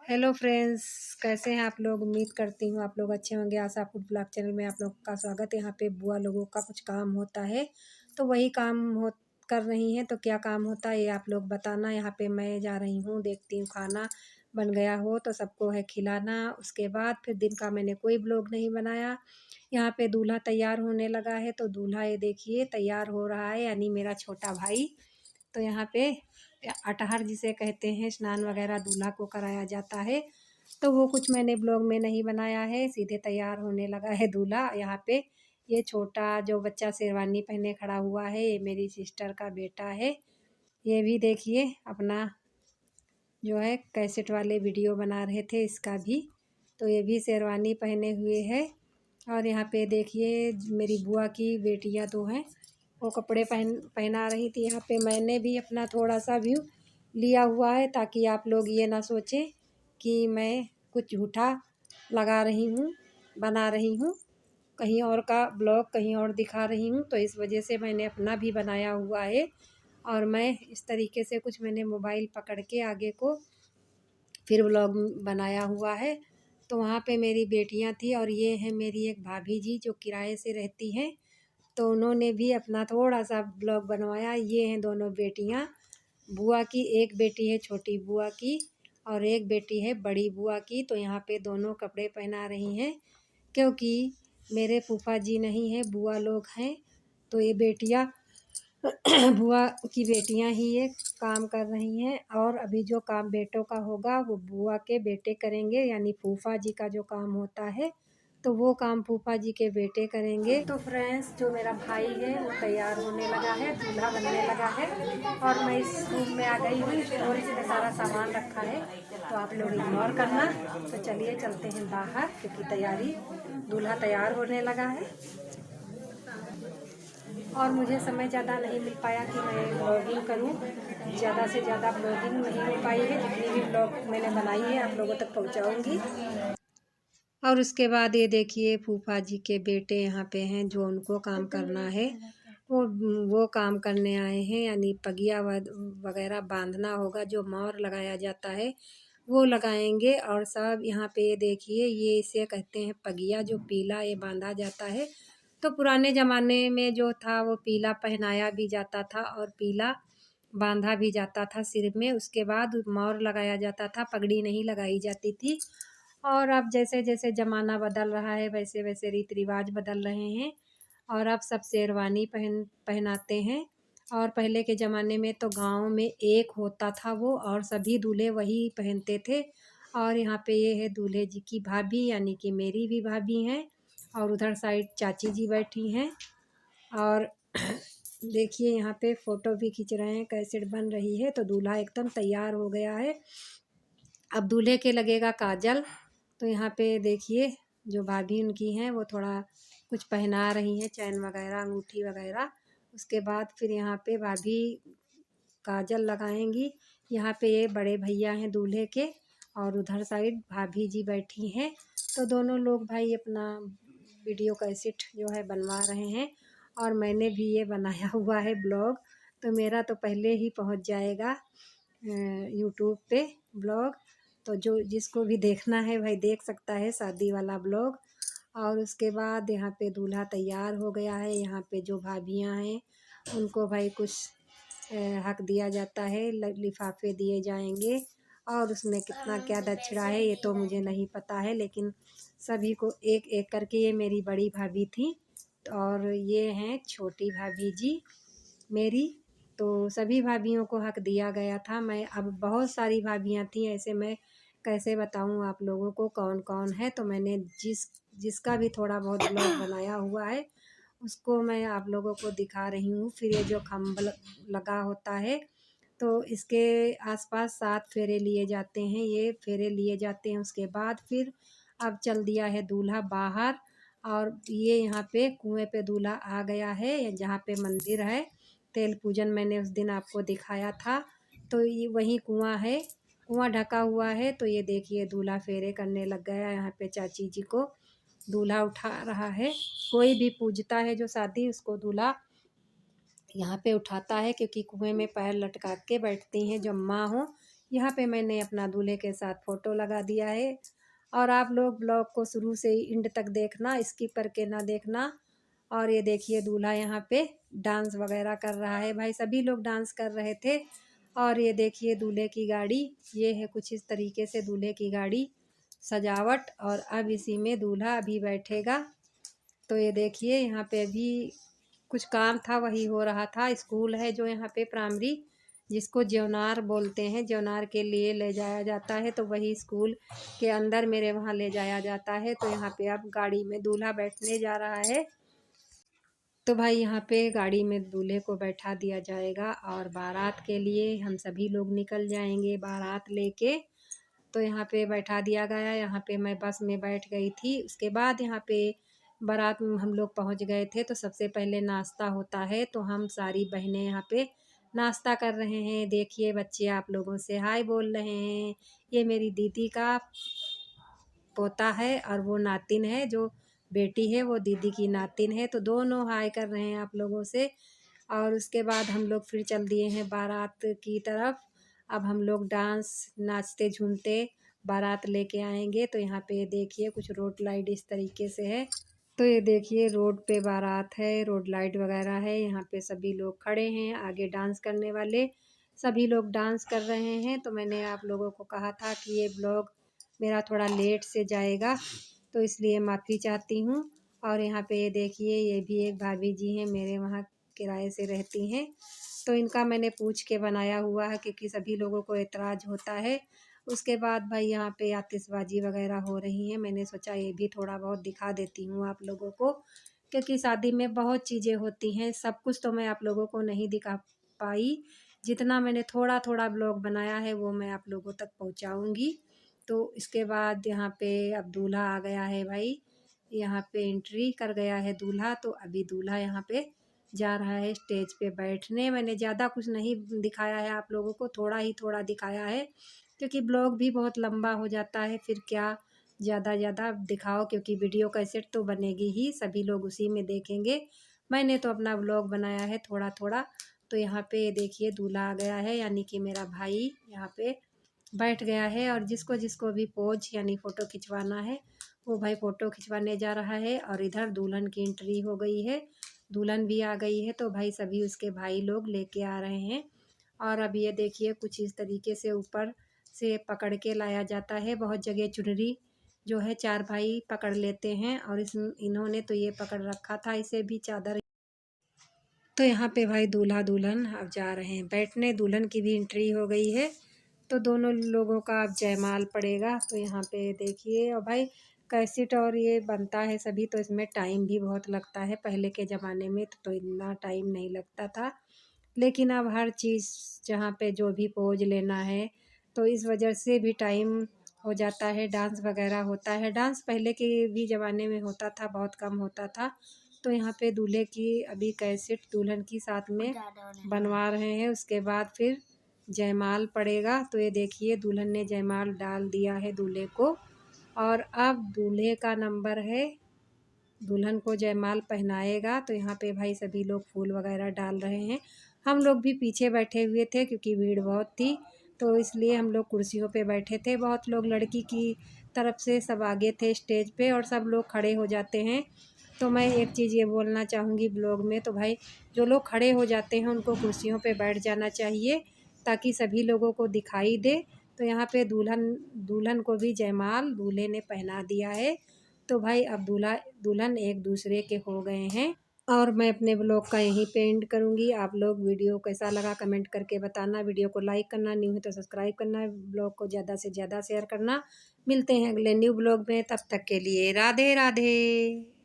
Hello friends, कैसे हैं आप लोग। उम्मीद करती हूँ आप लोग अच्छे होंगे। आशा फूड ब्लॉग चैनल में आप लोग का स्वागत है। यहाँ पे बुआ लोगों का कुछ काम होता है तो वही काम हो कर रही हैं। तो क्या काम होता है ये आप लोग बताना। यहाँ पे मैं जा रही हूँ, देखती हूँ खाना बन गया हो तो सबको है खिलाना। उसके बाद फिर दिन का मैंने कोई ब्लॉग नहीं बनाया। यहाँ पे दूल्हा तैयार होने लगा है तो दूल्हा ये देखिए तैयार हो रहा है, यानी मेरा छोटा भाई। तो यहाँ पे अटहर जिसे कहते हैं, स्नान वगैरह दूल्हा को कराया जाता है। तो वो कुछ मैंने ब्लॉग में नहीं बनाया है। सीधे तैयार होने लगा है दूल्हा। यहाँ पे ये छोटा जो बच्चा शेरवानी पहने खड़ा हुआ है, ये मेरी सिस्टर का बेटा है। ये भी देखिए अपना जो है कैसेट वाले वीडियो बना रहे थे इसका भी। तो ये भी शेरवानी पहने हुए है। और यहाँ पे देखिए मेरी बुआ की बेटियाँ दो हैं, वो कपड़े पहना रही थी। यहाँ पे मैंने भी अपना थोड़ा सा व्यू लिया हुआ है ताकि आप लोग ये ना सोचें कि मैं कुछ झूठा लगा रही हूँ, बना रही हूँ, कहीं और का ब्लॉग कहीं और दिखा रही हूँ। तो इस वजह से मैंने अपना भी बनाया हुआ है। और मैं इस तरीके से कुछ मैंने मोबाइल पकड़ के आगे को फिर व्लॉग बनाया हुआ है। तो वहाँ पे मेरी बेटियाँ थी और ये है मेरी एक भाभी जी जो किराए से रहती हैं। तो उन्होंने भी अपना थोड़ा सा ब्लॉग बनवाया। ये हैं दोनों बेटियाँ बुआ की। एक बेटी है छोटी बुआ की और एक बेटी है बड़ी बुआ की। तो यहाँ पे दोनों कपड़े पहना रही हैं क्योंकि मेरे फूफा जी नहीं हैं, बुआ लोग हैं। तो ये बेटियाँ बुआ की बेटियां ही ये काम कर रही हैं। और अभी जो काम बेटों का होगा वो बुआ के बेटे करेंगे, यानी फूफा जी का जो काम होता है तो वो काम फूफा जी के बेटे करेंगे। तो फ्रेंड्स, जो मेरा भाई है वो तैयार होने लगा है, दूल्हा बनने लगा है। और मैं इस रूम में आ गई हूँ, स्टोर में सारा सामान रखा है तो आप लोग इग्नोर करना। तो चलिए चलते हैं बाहर क्योंकि तैयारी दूल्हा तैयार होने लगा है। और मुझे समय ज़्यादा नहीं मिल पाया कि मैं ब्लॉगिंग करूं। ज़्यादा से ज़्यादा ब्लॉगिंग नहीं हो पाई है। जितनी भी ब्लॉग मैंने बनाई है आप लोगों तक पहुंचाऊंगी। और उसके बाद ये देखिए फूफा जी के बेटे यहाँ पे हैं जो उनको काम करना है। वो काम करने आए हैं, यानी पगिया वगैरह बांधना होगा, जो मोर लगाया जाता है वो लगाएंगे। और सब यहाँ पे ये देखिए ये इसे कहते हैं पगिया, जो पीला ये बांधा जाता है। तो पुराने ज़माने में जो था वो पीला पहनाया भी जाता था और पीला बांधा भी जाता था सिर में। उसके बाद मोर लगाया जाता था, पगड़ी नहीं लगाई जाती थी। और अब जैसे जैसे ज़माना बदल रहा है वैसे वैसे रीति रिवाज बदल रहे हैं और अब सब शेरवानी पहनाते हैं। और पहले के ज़माने में तो गांव में एक होता था वो, और सभी दूल्हे वही पहनते थे। और यहाँ पे ये है दूल्हे जी की भाभी, यानी कि मेरी भी भाभी हैं। और उधर साइड चाची जी बैठी हैं। और देखिए यहाँ पे फ़ोटो भी खींच रहे हैं, कैसेट बन रही है। तो दूल्हा एकदम तैयार हो गया है। अब दूल्हे के लगेगा काजल। तो यहाँ पे देखिए जो भाभी उनकी हैं वो थोड़ा कुछ पहना रही हैं, चैन वगैरह अंगूठी वगैरह। उसके बाद फिर यहाँ पे भाभी काजल लगाएंगी। यहाँ पे ये बड़े भैया हैं दूल्हे के और उधर साइड भाभी जी बैठी हैं। तो दोनों लोग भाई अपना वीडियो कैसेट जो है बनवा रहे हैं। और मैंने भी ये बनाया हुआ है ब्लॉग। तो मेरा तो पहले ही पहुंच जाएगा यूट्यूब पे ब्लॉग। तो जो जिसको भी देखना है भाई देख सकता है शादी वाला ब्लॉग। और उसके बाद यहाँ पे दूल्हा तैयार हो गया है। यहाँ पे जो भाभियाँ हैं उनको भाई कुछ हक दिया जाता है, लिफाफे दिए जाएंगे। और उसमें कितना क्या दक्षिणा है ये तो मुझे नहीं पता है, लेकिन सभी को एक एक करके, ये मेरी बड़ी भाभी थी और ये हैं छोटी भाभी जी मेरी। तो सभी भाभीयों को हक दिया गया था। मैं अब बहुत सारी भाभियाँ थी, ऐसे मैं कैसे बताऊँ आप लोगों को कौन कौन है। तो मैंने जिसका भी थोड़ा बहुत ब्लॉग बनाया हुआ है उसको मैं आप लोगों को दिखा रही हूँ। फिर ये जो खम्भ लगा होता है तो इसके आसपास 7 फेरे लिए जाते हैं, ये फेरे लिए जाते हैं। उसके बाद फिर अब चल दिया है दूल्हा बाहर। और ये यहाँ पे कुएं पे दूल्हा आ गया है, जहाँ पे मंदिर है। तेल पूजन मैंने उस दिन आपको दिखाया था। तो ये वही कुआं है, कुआं ढका हुआ है। तो ये देखिए दूल्हा फेरे करने लग गया। यहाँ पे चाची जी को दूल्हा उठा रहा है। कोई भी पूजता है जो शादी, उसको दूल्हा यहाँ पे उठाता है क्योंकि कुएं में पैर लटका के बैठती हैं जो माँ हो, यहाँ पे मैंने अपना दूल्हे के साथ फ़ोटो लगा दिया है। और आप लोग ब्लॉग को शुरू से ही एंड तक देखना, स्किप करके ना देखना। और ये देखिए दूल्हा यहाँ पे डांस वगैरह कर रहा है। भाई सभी लोग डांस कर रहे थे। और ये देखिए दूल्हे की गाड़ी, ये है कुछ इस तरीके से दूल्हे की गाड़ी सजावट। और अब इसी में दूल्हा अभी बैठेगा। तो ये देखिए यहाँ पे अभी कुछ काम था, वही हो रहा था। स्कूल है जो यहाँ पे प्राइमरी, जिसको ज्योनार बोलते हैं, ज्योनार के लिए ले जाया जाता है। तो वही स्कूल के अंदर मेरे वहाँ ले जाया जाता है। तो यहाँ पे अब गाड़ी में दूल्हा बैठने जा रहा है। तो भाई यहाँ पे गाड़ी में दूल्हे को बैठा दिया जाएगा और बारात के लिए हम सभी लोग निकल जाएंगे बारात लेके। तो यहाँ पे बैठा दिया गया। यहाँ पे मैं बस में बैठ गई थी। उसके बाद यहाँ पे बारात में हम लोग पहुँच गए थे। तो सबसे पहले नाश्ता होता है, तो हम सारी बहनें यहाँ पे नाश्ता कर रहे हैं। देखिए बच्चे आप लोगों से हाय बोल रहे हैं। ये मेरी दीदी का पोता है और वो नातिन है, जो बेटी है वो दीदी की नातिन है। तो दोनों हाय कर रहे हैं आप लोगों से। और उसके बाद हम लोग फिर चल दिए हैं बारात की तरफ। अब हम लोग डांस नाचते झूमते बारात लेके आएंगे। तो यहाँ पे देखिए कुछ रोड लाइट इस तरीके से है। तो ये देखिए रोड पे बारात है, रोड लाइट वगैरह है। यहाँ पे सभी लोग खड़े हैं, आगे डांस करने वाले सभी लोग डांस कर रहे हैं। तो मैंने आप लोगों को कहा था कि ये ब्लॉग मेरा थोड़ा लेट से जाएगा, तो इसलिए माफ़ी चाहती हूँ। और यहाँ पे ये देखिए ये भी एक भाभी जी हैं, मेरे वहाँ किराए से रहती हैं। तो इनका मैंने पूछ के बनाया हुआ है, क्योंकि सभी लोगों को एतराज़ होता है। उसके बाद भाई यहाँ पे आतिशबाजी वगैरह हो रही है। मैंने सोचा ये भी थोड़ा बहुत दिखा देती हूँ आप लोगों को, क्योंकि शादी में बहुत चीज़ें होती हैं, सब कुछ तो मैं आप लोगों को नहीं दिखा पाई। जितना मैंने थोड़ा थोड़ा ब्लॉग बनाया है वो मैं आप लोगों तक पहुँचाऊँगी। तो इसके बाद यहाँ पे अब दूल्हा आ गया है भाई, यहाँ पे एंट्री कर गया है दूल्हा। तो अभी दूल्हा यहाँ पे जा रहा है स्टेज पे बैठने। मैंने ज़्यादा कुछ नहीं दिखाया है आप लोगों को, थोड़ा ही थोड़ा दिखाया है, क्योंकि ब्लॉग भी बहुत लंबा हो जाता है। फिर क्या ज़्यादा दिखाओ, क्योंकि वीडियो कैसेट तो बनेगी ही, सभी लोग उसी में देखेंगे। मैंने तो अपना ब्लॉग बनाया है थोड़ा थोड़ा। तो यहाँ पे देखिए दूल्हा आ गया है, यानी कि मेरा भाई यहाँ पे बैठ गया है। और जिसको जिसको भी पोज यानी फ़ोटो खिंचवाना है वो भाई फ़ोटो खिंचवाने जा रहा है। और इधर दुल्हन की एंट्री हो गई है, दुल्हन भी आ गई है। तो भाई सभी उसके भाई लोग लेके आ रहे हैं। और अब ये देखिए कुछ इस तरीके से ऊपर से पकड़ के लाया जाता है। बहुत जगह चुनरी जो है 4 भाई पकड़ लेते हैं, और इन्होंने तो ये पकड़ रखा था, इसे भी चादर। तो यहाँ पे भाई दूल्हा दुल्हन अब जा रहे हैं बैठने। दुल्हन की भी एंट्री हो गई है। तो दोनों लोगों का अब जयमाल पड़ेगा। तो यहाँ पे देखिए, और भाई कैसेट और ये बनता है सभी, तो इसमें टाइम भी बहुत लगता है। पहले के ज़माने में तो इतना टाइम नहीं लगता था, लेकिन अब हर चीज़ जहाँ पे जो भी पोज लेना है, तो इस वजह से भी टाइम हो जाता है। डांस वगैरह होता है, डांस पहले के भी ज़माने में होता था, बहुत कम होता था। तो यहाँ पे दूल्हे की अभी कैसेट दुल्हन की साथ में बनवा रहे हैं। उसके बाद फिर जयमाल पड़ेगा। तो ये देखिए दुल्हन ने जयमाल डाल दिया है दूल्हे को। और अब दूल्हे का नंबर है, दुल्हन को जयमाल पहनाएगा। तो यहाँ पे भाई सभी लोग फूल वगैरह डाल रहे हैं। हम लोग भी पीछे बैठे हुए थे, क्योंकि भीड़ बहुत थी, तो इसलिए हम लोग कुर्सियों पे बैठे थे। बहुत लोग लड़की की तरफ से सब आगे थे स्टेज पे, और सब लोग खड़े हो जाते हैं। तो मैं एक चीज़ ये बोलना चाहूँगी ब्लॉग में, तो भाई जो लोग खड़े हो जाते हैं उनको कुर्सियों पे बैठ जाना चाहिए, ताकि सभी लोगों को दिखाई दे। तो यहाँ पे दुल्हन को भी जयमाल दूल्हे ने पहना दिया है। तो भाई अब दूल्हा दुल्हन एक दूसरे के हो गए हैं। और मैं अपने ब्लॉग का यहीं पे एंड करूँगी। आप लोग वीडियो कैसा लगा कमेंट करके बताना। वीडियो को लाइक करना, न्यू है तो सब्सक्राइब करना, ब्लॉग को ज़्यादा से ज़्यादा शेयर करना। मिलते हैं अगले न्यू ब्लॉग में, तब तक के लिए राधे राधे।